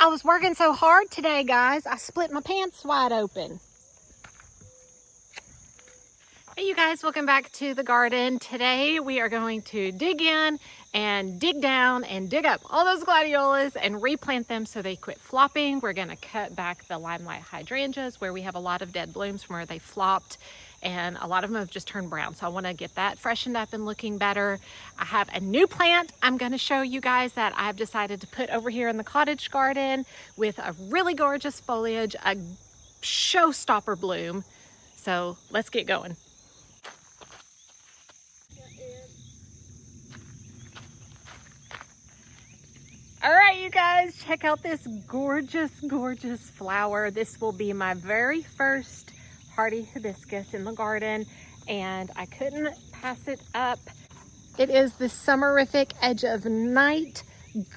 I was working so hard today, guys. I split my pants wide open. Hey you guys, welcome back to the garden. Today we are going to dig in and dig down and dig up all those gladiolus and replant them so they quit flopping. We're going to cut back the Limelight hydrangeas where we have a lot of dead blooms from where they flopped, and a lot of them have just turned brown. So I want to get that freshened up and looking better. I have a new plant I'm going to show you guys that I've decided to put over here in the cottage garden with a really gorgeous foliage, a showstopper bloom. So let's get going. All right, you guys, check out this gorgeous, gorgeous flower. This will be my very first hardy hibiscus in the garden, and I couldn't pass it up. It is the summerific edge of night.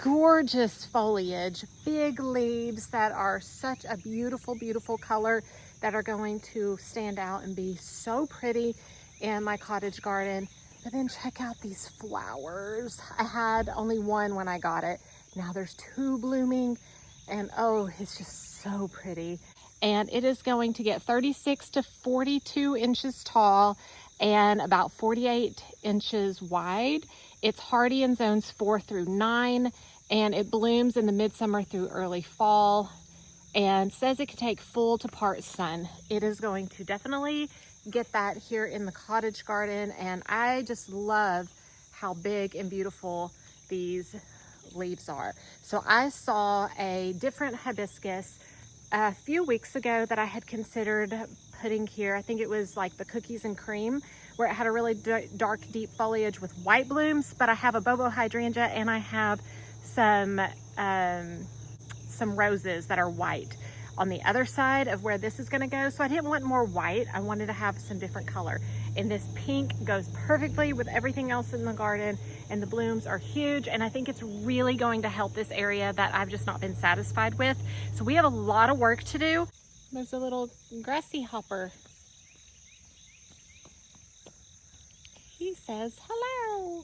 Gorgeous foliage, big leaves that are such a beautiful, beautiful color that are going to stand out and be so pretty in my cottage garden. But then check out these flowers. I had only one when I got it. Now there's two blooming, and oh, it's just so pretty. And it is going to get 36 to 42 inches tall and about 48 inches wide. It's hardy in zones 4 through 9, and it blooms in the midsummer through early fall, and says it can take full to part sun. It is going to definitely get that here in the cottage garden, and I just love how big and beautiful these leaves are. So I saw a different hibiscus a few weeks ago that I had considered putting here. I think it was like the cookies and cream, where it had a really dark, deep foliage with white blooms. But I have a bobo hydrangea, and I have some roses that are white on the other side of where this is going to go. So I didn't want more white. I wanted to have some different color. And this pink goes perfectly with everything else in the garden, and the blooms are huge, and I think it's really going to help this area that I've just not been satisfied with. So we have a lot of work to do. There's a little grassy hopper. He says hello.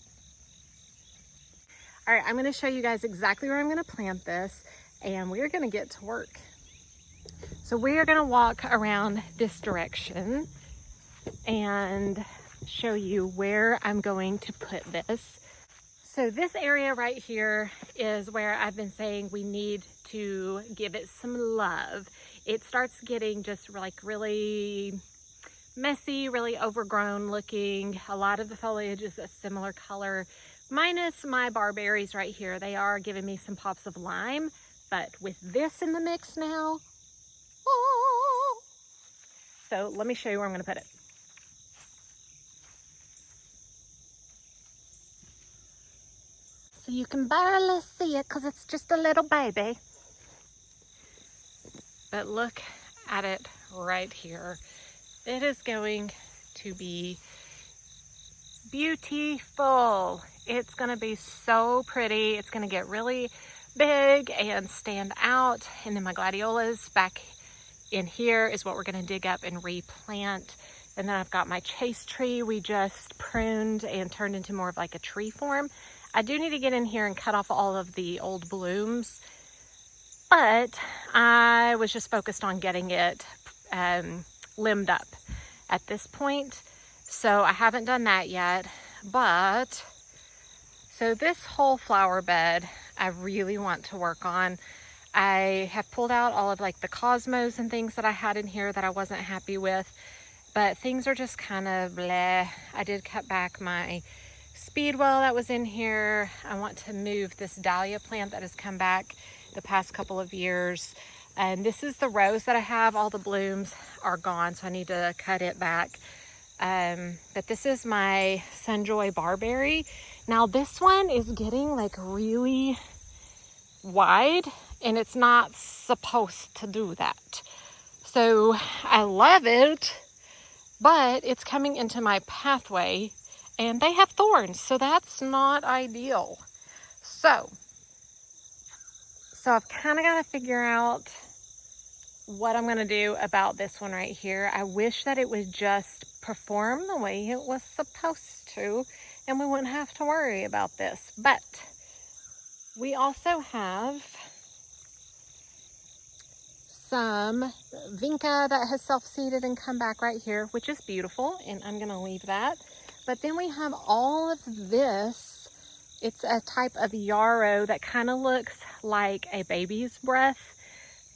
All right, I'm going to show you guys exactly where I'm going to plant this, and we're going to get to work. So we are going to walk around this direction and show you where I'm going to put this. So this area right here is where I've been saying we need to give it some love. It starts getting just like really messy, really overgrown looking. A lot of the foliage is a similar color, minus my barberries right here. They are giving me some pops of lime, but with this in the mix now, oh. So let me show you where I'm going to put it. So you can barely see it because it's just a little baby. But look at it right here. It is going to be beautiful. It's going to be so pretty. It's going to get really big and stand out. And then my gladiolus back in here is what we're going to dig up and replant. And then I've got my chase tree we just pruned and turned into more of like a tree form. I do need to get in here and cut off all of the old blooms, but I was just focused on getting it limbed up at this point. So I haven't done that yet, but so this whole flower bed I really want to work on. I have pulled out all of like the cosmos and things that I had in here that I wasn't happy with, but things are just kind of bleh. I did cut back my speedwell that was in here. I want to move this dahlia plant that has come back the past couple of years. And this is the rose that I have. All the blooms are gone, so I need to cut it back. But this is my Sunjoy barberry. Now this one is getting like really wide, and it's not supposed to do that. So I love it, but it's coming into my pathway, and they have thorns, so that's not ideal. So I've kind of got to figure out what I'm going to do about this one right here. I wish that it would just perform the way it was supposed to, and we wouldn't have to worry about this. But we also have some vinca that has self-seeded and come back right here, which is beautiful, and I'm gonna leave that. But then we have all of this. It's a type of yarrow that kind of looks like a baby's breath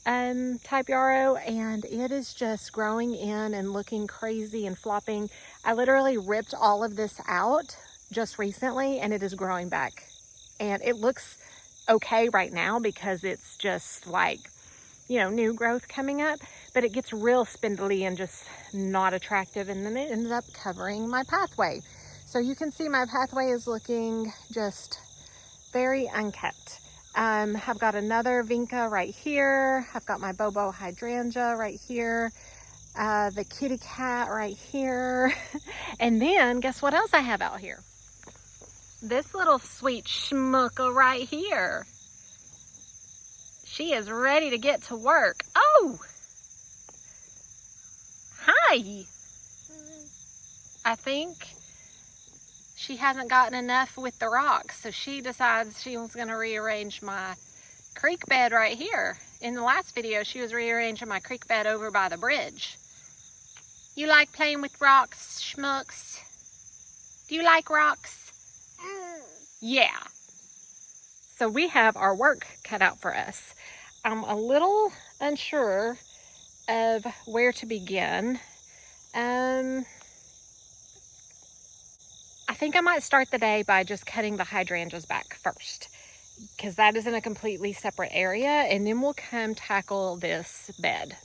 type yarrow, and it is just growing in and looking crazy and flopping. I literally ripped all of this out just recently, and it is growing back. And it looks okay right now because it's just like, you know, new growth coming up, but it gets real spindly and just not attractive, and then it ends up covering my pathway. So you can see my pathway is looking just very unkept. I've got another vinca right here. I've got my Bobo hydrangea right here. The kitty cat right here. And then guess what else I have out here? This little sweet schmucka right here. She is ready to get to work. Oh! Hi! I think she hasn't gotten enough with the rocks, so she decides she was going to rearrange my creek bed right here. In the last video, she was rearranging my creek bed over by the bridge. You like playing with rocks, schmucks? Do you like rocks? Yeah. So we have our work cut out for us. I'm a little unsure of where to begin. I think I might start the day by just cutting the hydrangeas back first, because that is in a completely separate area, and then we'll come tackle this bed.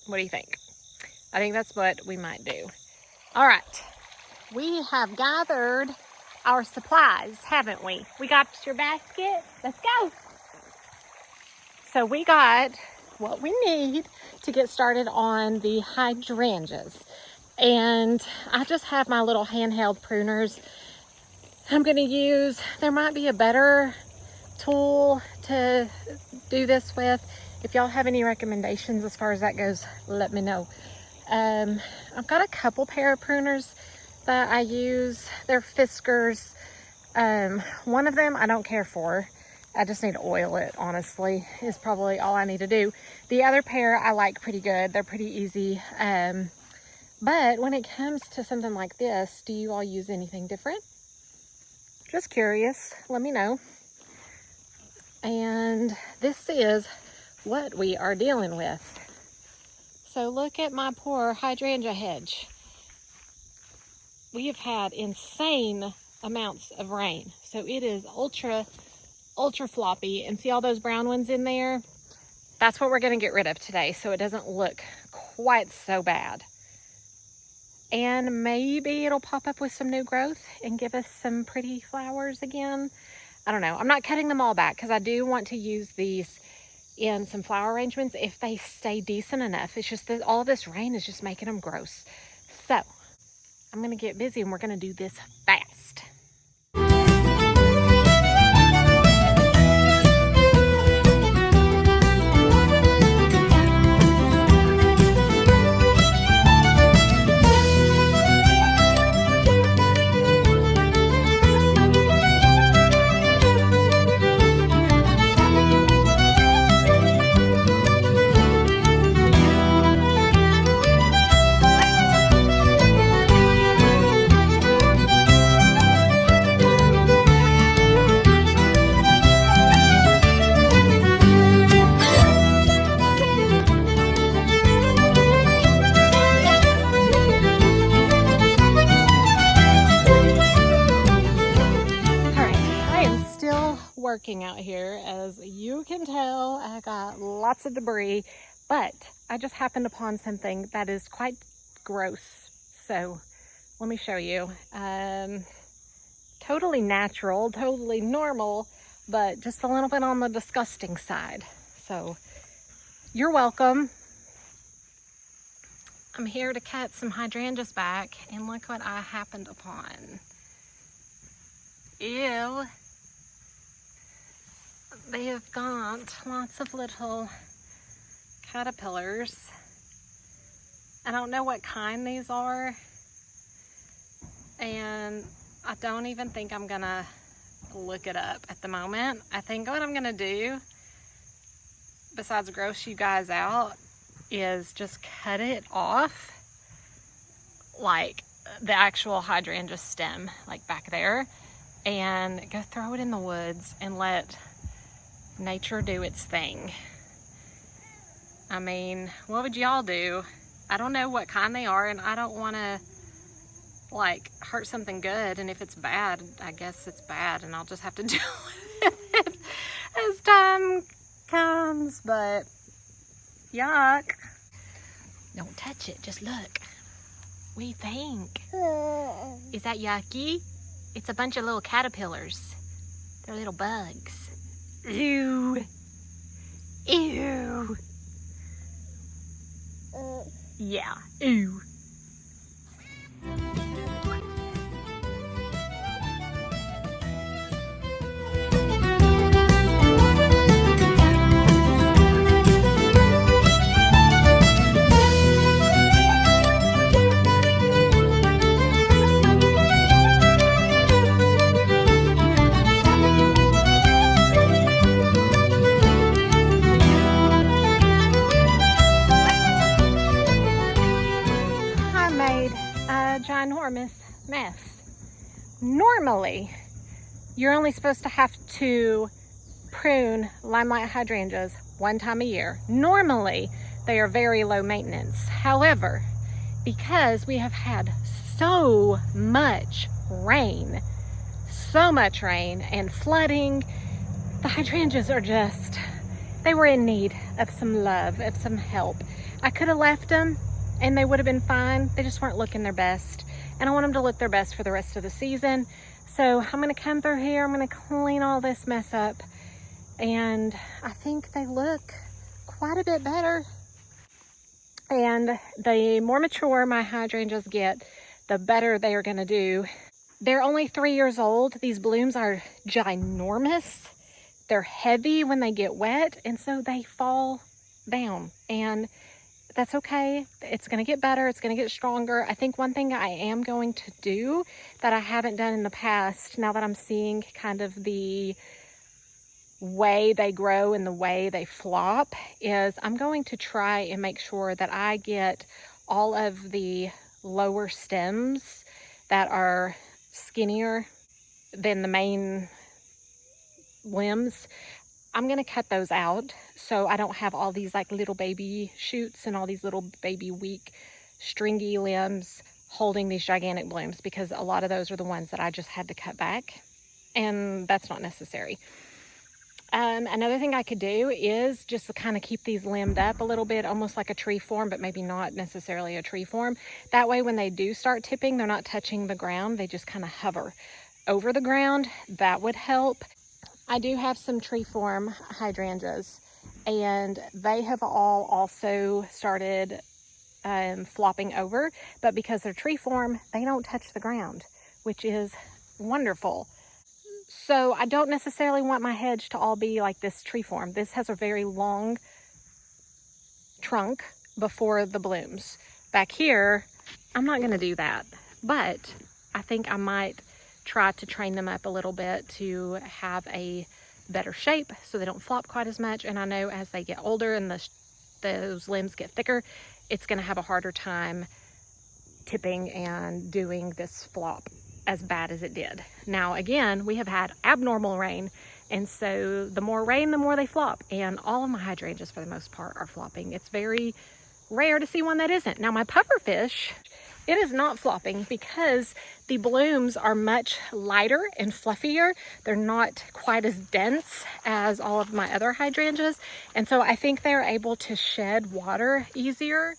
What do you think? I think that's what we might do. All right, we have gathered our supplies, haven't we? We got your basket. Let's go. So we got what we need to get started on the hydrangeas. And I just have my little handheld pruners I'm going to use. There might be a better tool to do this with. If y'all have any recommendations as far as that goes, let me know. I've got a couple pair of pruners that I use. They're Hibiscus. One of them I don't care for. I just need to oil it, honestly, is probably all I need to do. The other pair I like pretty good. They're pretty easy. But when it comes to something like this, do you all use anything different? Just curious, let me know. And this is what we are dealing with. So look at my poor hydrangea hedge. We have had insane amounts of rain. So it is ultra floppy, and see all those brown ones in there? That's what we're gonna get rid of today so it doesn't look quite so bad. And maybe it'll pop up with some new growth and give us some pretty flowers again. I don't know. I'm not cutting them all back because I do want to use these in some flower arrangements if they stay decent enough. It's just that all this rain is just making them gross. So I'm going to get busy and we're going to do this fast. Working out here. As you can tell, I got lots of debris, but I just happened upon something that is quite gross. So let me show you. Totally natural, totally normal, but just a little bit on the disgusting side. So you're welcome. I'm here to cut some hydrangeas back, and look what I happened upon. Ew. They have got lots of little caterpillars. I don't know what kind these are, and I don't even think I'm gonna look it up at the moment. I think what I'm gonna do, besides gross you guys out, is just cut it off, like the actual hydrangea stem, like back there, and go throw it in the woods and let nature do its thing. I mean, what would y'all do? I don't know what kind they are, and I don't want to like hurt something good, and if it's bad, I guess it's bad and I'll just have to deal with it as time comes. But yuck. Don't touch it, just look. What do you think? Is that yucky? It's a bunch of little caterpillars. They're little bugs. Ew. Ew. Yeah, ew. Ginormous mess. Normally, you're only supposed to have to prune Limelight hydrangeas one time a year. Normally, they are very low maintenance. However, because we have had so much rain and flooding, the hydrangeas are just, they were in need of some love, of some help. I could have left them and they would have been fine. They just weren't looking their best. And I want them to look their best for the rest of the season. So I'm gonna come through here, I'm gonna clean all this mess up. And I think they look quite a bit better. And the more mature my hydrangeas get, the better they are gonna do. They're only 3 years old. These blooms are ginormous. They're heavy when they get wet, and so they fall down. And that's okay. It's going to get better. It's going to get stronger. I think one thing I am going to do that I haven't done in the past, now that I'm seeing kind of the way they grow and the way they flop, is I'm going to try and make sure that I get all of the lower stems that are skinnier than the main limbs. I'm going to cut those out so I don't have all these like little baby shoots and all these little baby weak stringy limbs holding these gigantic blooms, because a lot of those are the ones that I just had to cut back, and that's not necessary. Another thing I could do is just to kind of keep these limbed up a little bit, almost like a tree form, but maybe not necessarily a tree form. That way when they do start tipping, they're not touching the ground. They just kind of hover over the ground. That would help. I do have some tree form hydrangeas, and they have all also started flopping over, but because they're tree form, they don't touch the ground, which is wonderful. So I don't necessarily want my hedge to all be like this tree form. This has a very long trunk before the blooms. Back here, I'm not going to do that, but I think I might try to train them up a little bit to have a better shape so they don't flop quite as much. And I know as they get older and those limbs get thicker, it's going to have a harder time tipping and doing this flop as bad as it did. Now again, we have had abnormal rain, and so the more rain, the more they flop, and all of my hydrangeas for the most part are flopping. It's very rare to see one that isn't. Now my pufferfish, it is not flopping because the blooms are much lighter and fluffier. They're not quite as dense as all of my other hydrangeas, and so I think they're able to shed water easier.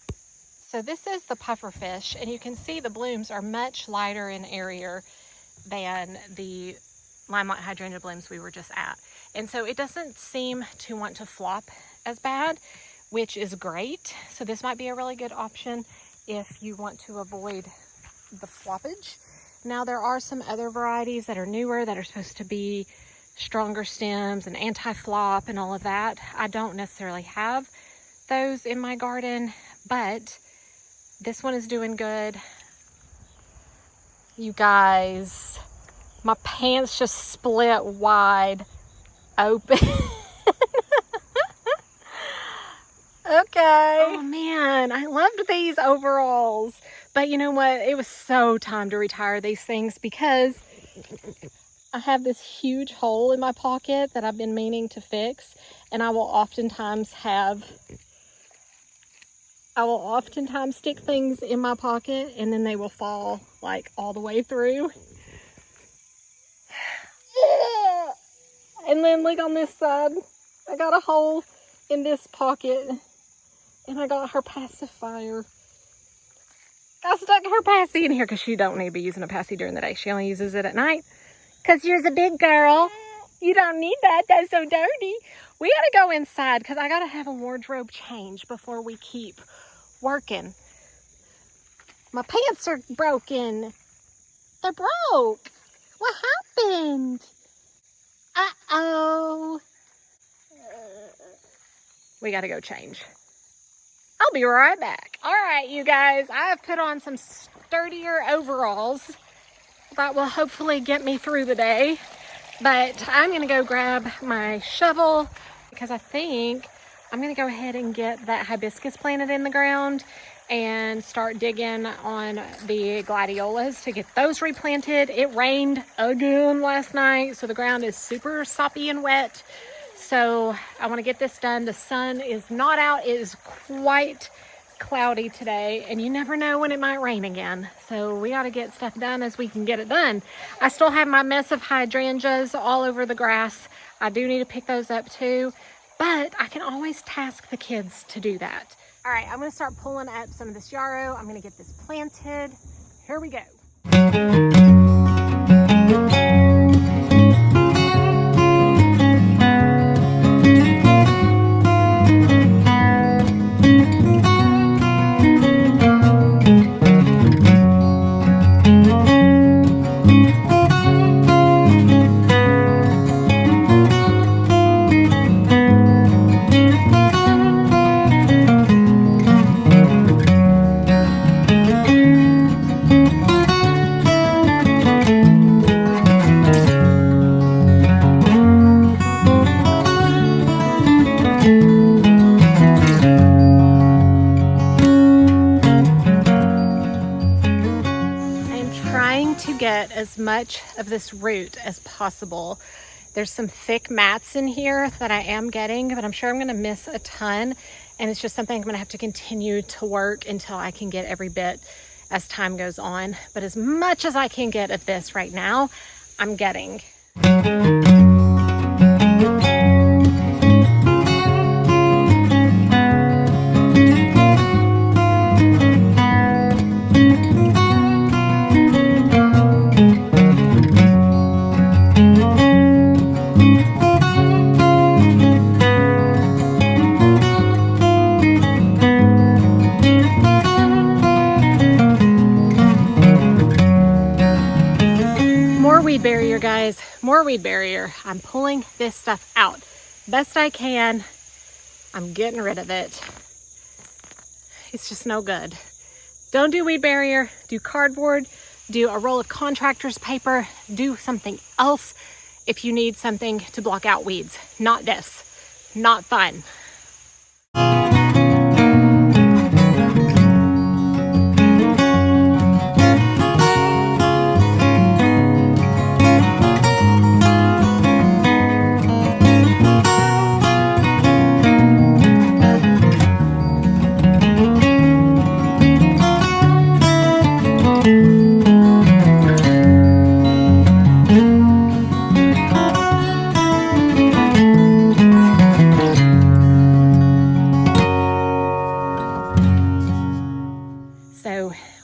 So this is the pufferfish, and you can see the blooms are much lighter and airier than the Limelight hydrangea blooms we were just at. And so it doesn't seem to want to flop as bad, which is great. So this might be a really good option if you want to avoid the floppage. Now there are some other varieties that are newer that are supposed to be stronger stems and anti-flop and all of that. I don't necessarily have those in my garden, but this one is doing good. You guys, my pants just split wide open. Okay. Oh man, I loved these overalls. But you know what? It was so time to retire these things because I have this huge hole in my pocket that I've been meaning to fix. And I will oftentimes stick things in my pocket and then they will fall like all the way through. And then look on this side, I got a hole in this pocket and I got her pacifier. I stuck her passy in here because she don't need to be using a passy during the day. She only uses it at night because you're a big girl. You don't need that. That's so dirty. We got to go inside because I got to have a wardrobe change before we keep working. My pants are broken. They're broke. What happened? Uh-oh. We got to go change. I'll be right back. All right, you guys, I have put on some sturdier overalls that will hopefully get me through the day. But I'm going to go grab my shovel because I think I'm going to go ahead and get that hibiscus planted in the ground and start digging on the gladiolus to get those replanted. It rained again last night, so the ground is super soppy and wet. So I want to get this done. The sun is not out. It is quite cloudy today, and you never know when it might rain again. So we got to get stuff done as we can get it done. I still have my mess of hydrangeas all over the grass. I do need to pick those up too, but I can always task the kids to do that. All right, I'm going to start pulling up some of this yarrow. I'm going to get this planted. Here we go. As much of this root as possible. There's some thick mats in here that I am getting, but I'm sure I'm going to miss a ton, and it's just something I'm going to have to continue to work until I can get every bit as time goes on. But as much as I can get of this right now, I'm getting. Barrier, guys, more weed barrier. I'm pulling this stuff out best I can. I'm getting rid of it. It's just no good. Don't do weed barrier, do cardboard, do a roll of contractor's paper, do something else if you need something to block out weeds. Not this. Not fun.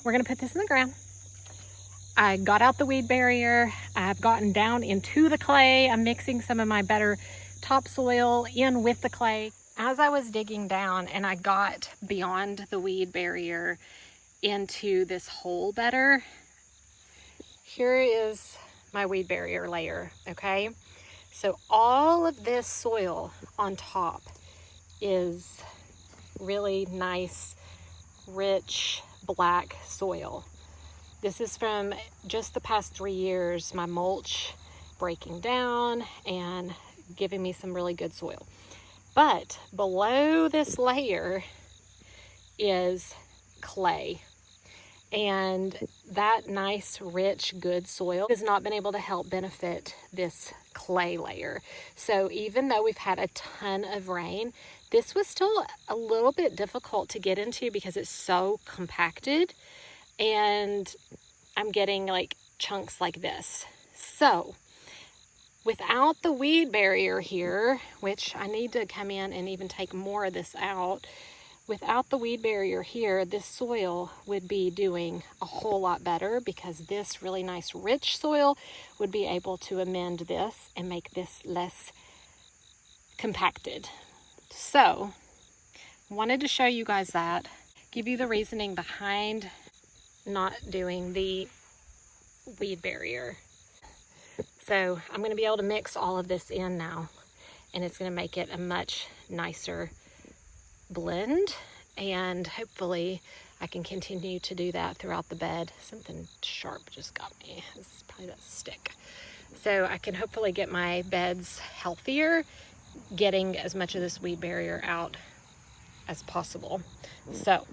We're gonna put this in the ground. I got out the weed barrier. I've gotten down into the clay. I'm mixing some of my better topsoil in with the clay. As I was digging down and I got beyond the weed barrier into this hole better, here is my weed barrier layer, okay? So all of this soil on top is really nice, rich, black soil. This is from just the past 3 years, my mulch breaking down and giving me some really good soil. But below this layer is clay. And that nice, rich, good soil has not been able to help benefit this clay layer. So even though we've had a ton of rain, this was still a little bit difficult to get into because it's so compacted, and I'm getting like chunks like this. So without the weed barrier here, which I need to come in and even take more of this out, without the weed barrier here, this soil would be doing a whole lot better, because this really nice rich soil would be able to amend this and make this less compacted. So, wanted to show you guys that, give you the reasoning behind not doing the weed barrier. So I'm going to be able to mix all of this in now, and it's going to make it a much nicer blend, and hopefully I can continue to do that throughout the bed. Something sharp just got me. It's probably that stick. So I can hopefully get my beds healthier, getting as much of this weed barrier out as possible. So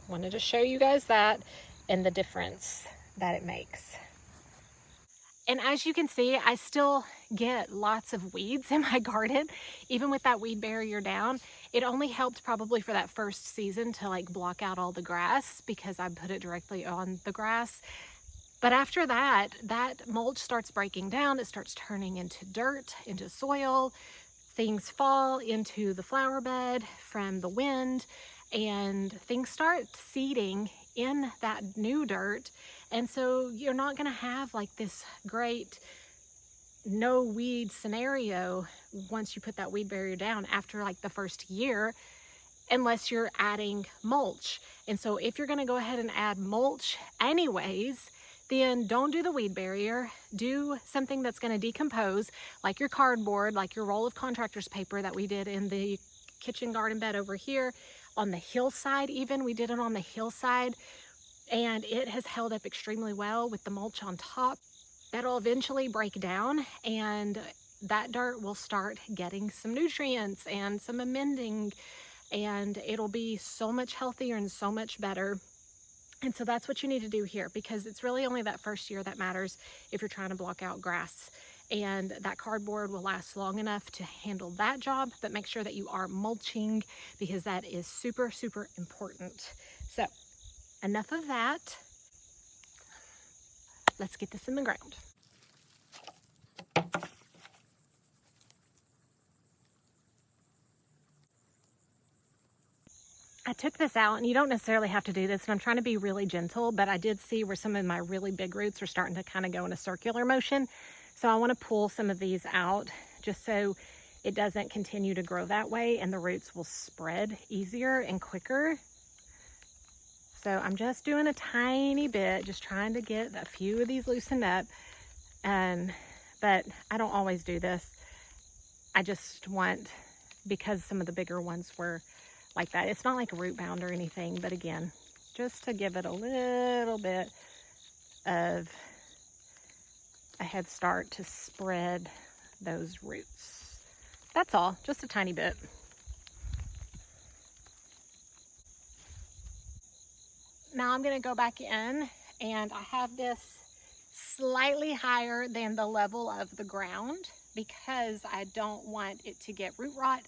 wanted to show you guys that and the difference that it makes. And as you can see, I still get lots of weeds in my garden, even with that weed barrier down. It only helped probably for that first season to like block out all the grass, because I put it directly on the grass. But after that, that mulch starts breaking down. It starts turning into dirt, into soil. Things fall into the flower bed from the wind, and things start seeding in that new dirt. And so you're not going to have like this great no weed scenario once you put that weed barrier down after like the first year, unless you're adding mulch. And so if you're going to go ahead and add mulch anyways, then don't do the weed barrier. Do something that's going to decompose, like your cardboard, like your roll of contractor's paper that we did in the kitchen garden bed over here on the hillside. Even we did it on the hillside, and it has held up extremely well with the mulch on top. That'll eventually break down, and that dirt will start getting some nutrients and some amending, and it'll be so much healthier and so much better. And so that's what you need to do here, because it's really only that first year that matters if you're trying to block out grass. And that cardboard will last long enough to handle that job, but make sure that you are mulching, because that is super, super important. So enough of that. Let's get this in the ground. I took this out, and you don't necessarily have to do this, and I'm trying to be really gentle, but I did see where some of my really big roots are starting to kind of go in a circular motion. So I want to pull some of these out just so it doesn't continue to grow that way, and the roots will spread easier and quicker. So I'm just doing a tiny bit, just trying to get a few of these loosened up. But I don't always do this. I just want, because some of the bigger ones were like that. It's not like root bound or anything, but again, just to give it a little bit of a head start to spread those roots. That's all, just a tiny bit. Now I'm gonna go back in, and I have this slightly higher than the level of the ground because I don't want it to get root rot.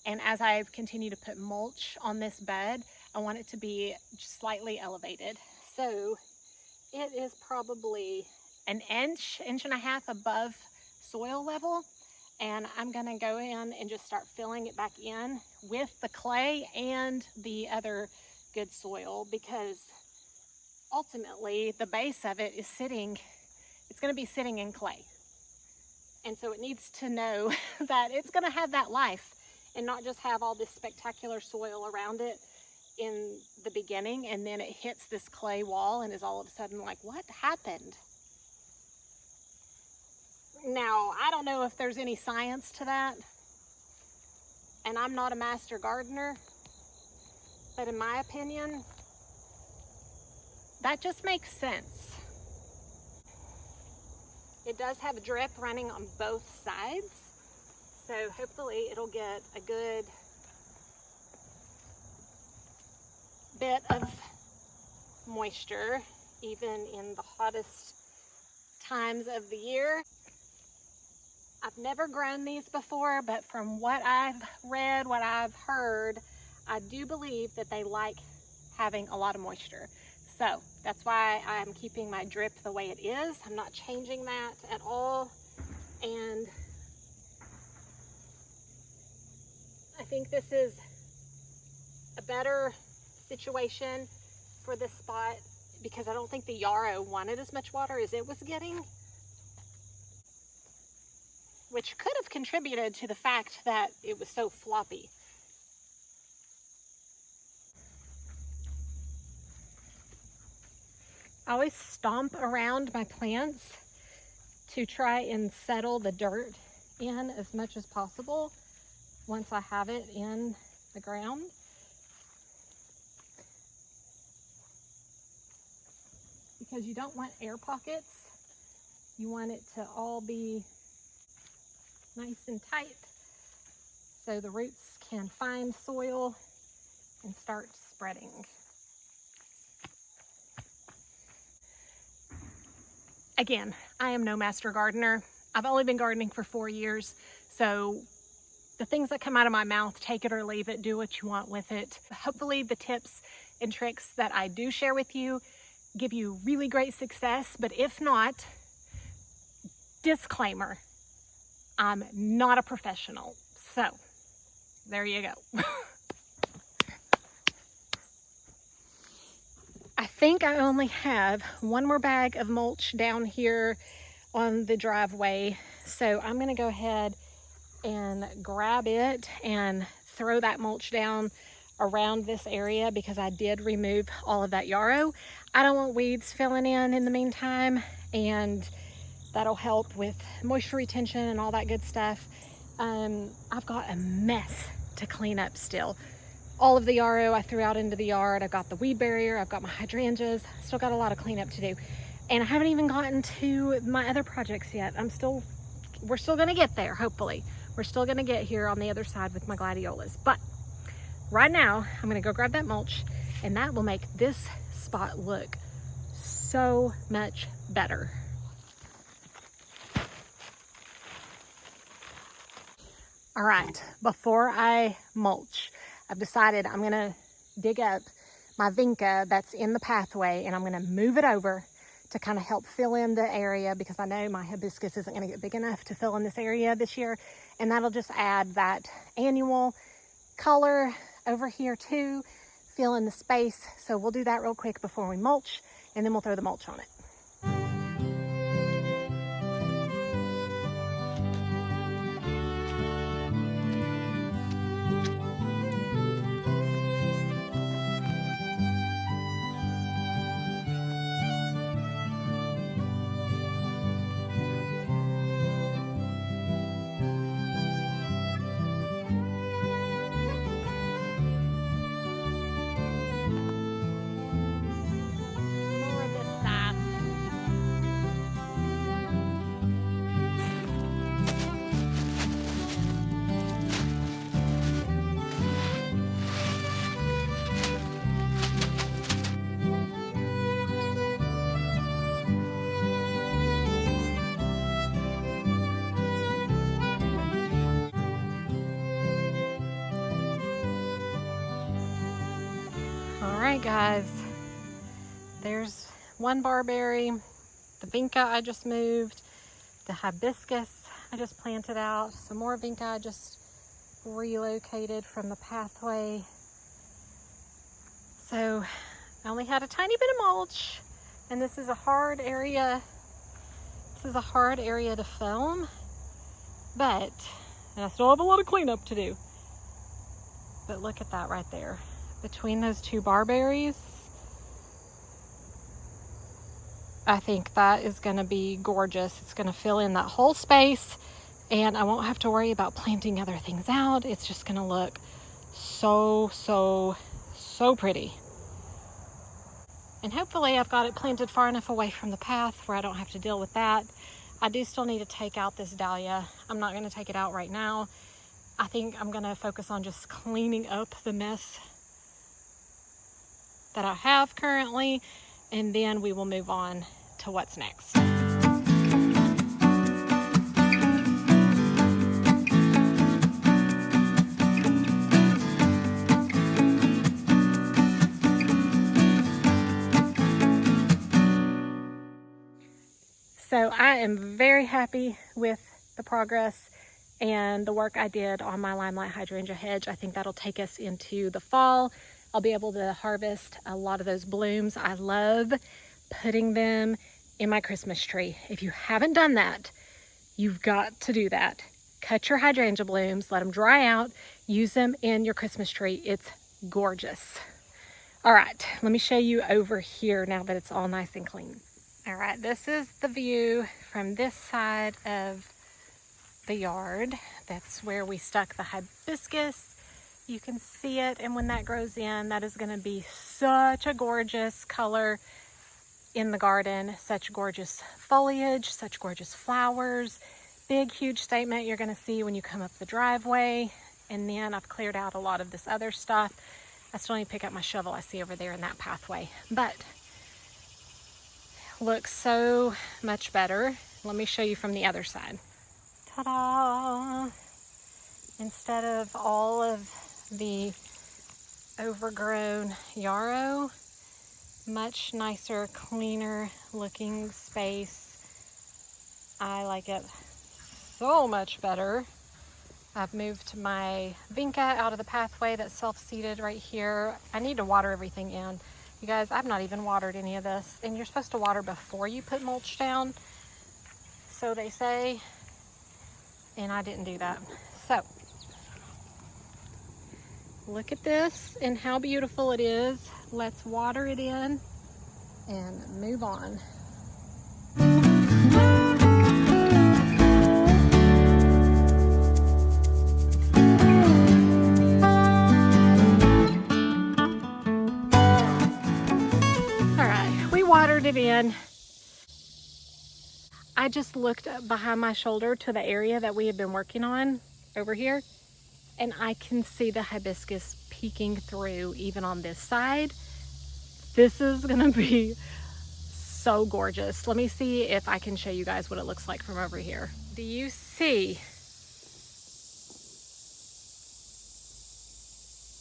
And as I continue to put mulch on this bed, I want it to be slightly elevated. So it is probably an inch, inch and a half above soil level. And I'm gonna go in and just start filling it back in with the clay and the other good soil, because ultimately the base of it is sitting, it's gonna be sitting in clay. And so it needs to know that it's gonna have that life, and not just have all this spectacular soil around it in the beginning, and then it hits this clay wall and is all of a sudden like, what happened? Now, I don't know if there's any science to that, and I'm not a master gardener, but in my opinion, that just makes sense. It does have a drip running on both sides, So hopefully it'll get a good bit of moisture even in the hottest times of the year. I've never grown these before, but from what I've read, what I've heard, I do believe that they like having a lot of moisture. So that's why I'm keeping my drip the way it is. I'm not changing that at all. And I think this is a better situation for this spot because I don't think the yarrow wanted as much water as it was getting, which could have contributed to the fact that it was so floppy. I always stomp around my plants to try and settle the dirt in as much as possible once I have it in the ground. Because you don't want air pockets. You want it to all be nice and tight so the roots can find soil and start spreading. Again, I am no master gardener. I've only been gardening for 4 years, so the things that come out of my mouth, take it or leave it, do what you want with it. Hopefully the tips and tricks that I do share with you give you really great success, but if not, disclaimer, I'm not a professional. So there you go. I think I only have one more bag of mulch down here on the driveway. So I'm gonna go ahead and grab it and throw that mulch down around this area because I did remove all of that yarrow. I don't want weeds filling in the meantime, and that'll help with moisture retention and all that good stuff. I've got a mess to clean up still. All of the yarrow I threw out into the yard. I've got the weed barrier, I've got my hydrangeas, still got a lot of cleanup to do. And I haven't even gotten to my other projects yet. We're still gonna get there, hopefully. We're still gonna get here on the other side with my gladiolus. But right now, I'm gonna go grab that mulch, and that will make this spot look so much better. All right, before I mulch, I've decided I'm gonna dig up my vinca that's in the pathway, and I'm gonna move it over to kind of help fill in the area because I know my hibiscus isn't gonna get big enough to fill in this area this year. And that'll just add that annual color over here too, fill in the space. So we'll do that real quick before we mulch, and then we'll throw the mulch on it. Alright guys, there's one barberry, the vinca I just moved, the hibiscus I just planted out, some more vinca I just relocated from the pathway. So I only had a tiny bit of mulch, and this is a hard area. This is a hard area to film, and I still have a lot of cleanup to do. But look at that right there. Between those two barberries, I think that is going to be gorgeous. It's going to fill in that whole space, and I won't have to worry about planting other things out. It's just going to look so pretty. And hopefully I've got it planted far enough away from the path where I don't have to deal with that. I do still need to take out this dahlia. I'm not going to take it out right now. I think I'm going to focus on just cleaning up the mess that I have currently, and then we will move on to what's next. So I am very happy with the progress and the work I did on my Limelight hydrangea hedge. I think that'll take us into the fall. I'll be able to harvest a lot of those blooms. I love putting them in my Christmas tree. If you haven't done that, you've got to do that. Cut your hydrangea blooms, let them dry out, use them in your Christmas tree. It's gorgeous. All right, let me show you over here now that it's all nice and clean. All right, this is the view from this side of the yard. That's where we stuck the hibiscus. You can see it, and when that grows in, that is going to be such a gorgeous color in the garden. Such gorgeous foliage, such gorgeous flowers. Big, huge statement you're going to see when you come up the driveway. And then I've cleared out a lot of this other stuff. I still need to pick up my shovel I see over there in that pathway. But looks so much better. Let me show you from the other side. Ta-da! Instead of all of the overgrown yarrow, much nicer, cleaner looking space. I like it so much better. I've moved my vinca out of the pathway that's self-seeded right here. I need to water everything in. You guys, I've not even watered any of this, and you're supposed to water before you put mulch down, so they say, and I didn't do that. So, look at this and how beautiful it is. Let's water it in and move on. Watered it in. I just looked up behind my shoulder to the area that we have been working on over here, and I can see the hibiscus peeking through even on this side. This is gonna be so gorgeous. Let me see if I can show you guys what it looks like from over here. Do you see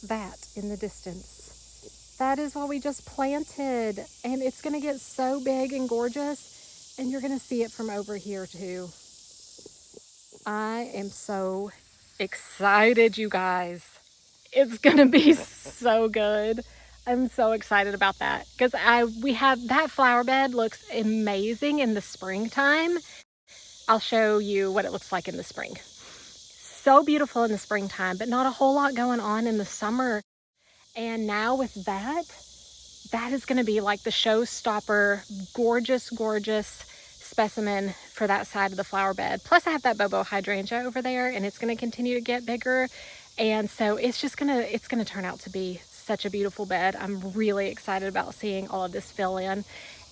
that in the distance? That is what we just planted, and it's gonna get so big and gorgeous, and you're gonna see it from over here too. I am so excited, you guys. It's gonna be so good. I'm so excited about that because we have that flower bed looks amazing in the springtime. I'll show you what it looks like in the spring. So beautiful in the springtime, but not a whole lot going on in the summer. And now with that is going to be like the showstopper, gorgeous, gorgeous specimen for that side of the flower bed. Plus I have that bobo hydrangea over there, and it's going to continue to get bigger. And so it's going to turn out to be such a beautiful bed. I'm really excited about seeing all of this fill in.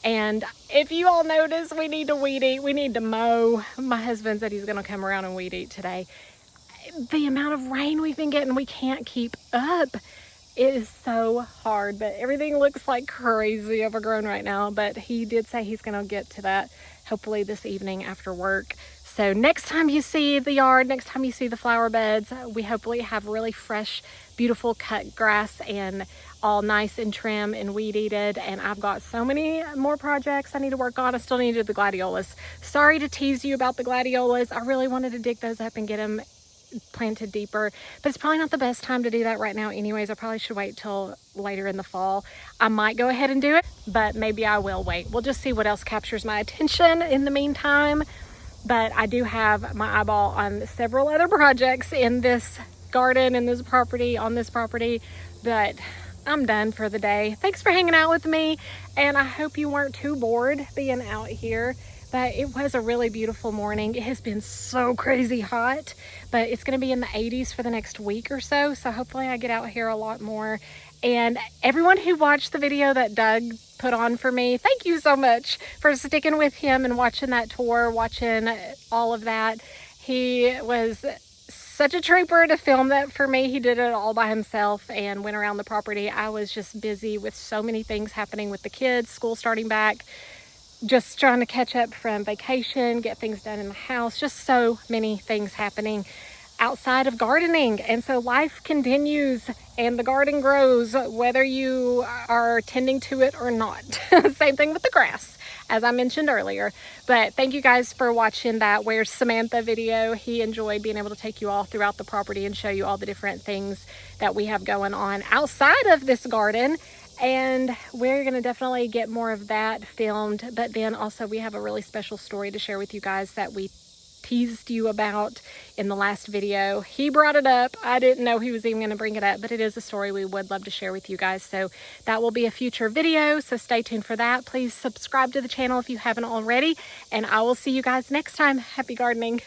And if you all notice, we need to weed eat. We need to mow. My husband said he's going to come around and weed eat today. The amount of rain we've been getting, we can't keep up. It is so hard, but everything looks like crazy overgrown right now. But he did say he's going to get to that hopefully this evening after work. So next time you see the yard, next time you see the flower beds, we hopefully have really fresh, beautiful cut grass and all nice and trim and weed eated. And I've got so many more projects I need to work on. I still need to do the gladiolus. Sorry to tease you about the gladiolus. I really wanted to dig those up and get them planted deeper, but it's probably not the best time to do that right now anyways. I probably should wait till later in the fall. I might go ahead and do it, but maybe I will wait. We'll just see what else captures my attention in the meantime. But I do have my eyeball on several other projects in this garden, in this property, on this property, but I'm done for the day. Thanks for hanging out with me, and I hope you weren't too bored being out here but it was a really beautiful morning. It has been so crazy hot, but it's going to be in the 80s for the next week or so. So hopefully I get out here a lot more. And everyone who watched the video that Doug put on for me, thank you so much for sticking with him and watching that tour, watching all of that. He was such a trooper to film that for me. He did it all by himself and went around the property. I was just busy with so many things happening with the kids, school starting back, just trying to catch up from vacation, get things done in the house, just so many things happening outside of gardening. And so life continues and the garden grows whether you are tending to it or not. Same thing with the grass, as I mentioned earlier. But thank you guys for watching that Where's Samantha video. He enjoyed being able to take you all throughout the property and show you all the different things that we have going on outside of this garden. And we're going to definitely get more of that filmed. But then also we have a really special story to share with you guys that we teased you about in the last video. He brought it up. I didn't know he was even going to bring it up, but it is a story we would love to share with you guys. So that will be a future video. So stay tuned for that. Please subscribe to the channel if you haven't already. And I will see you guys next time. Happy gardening.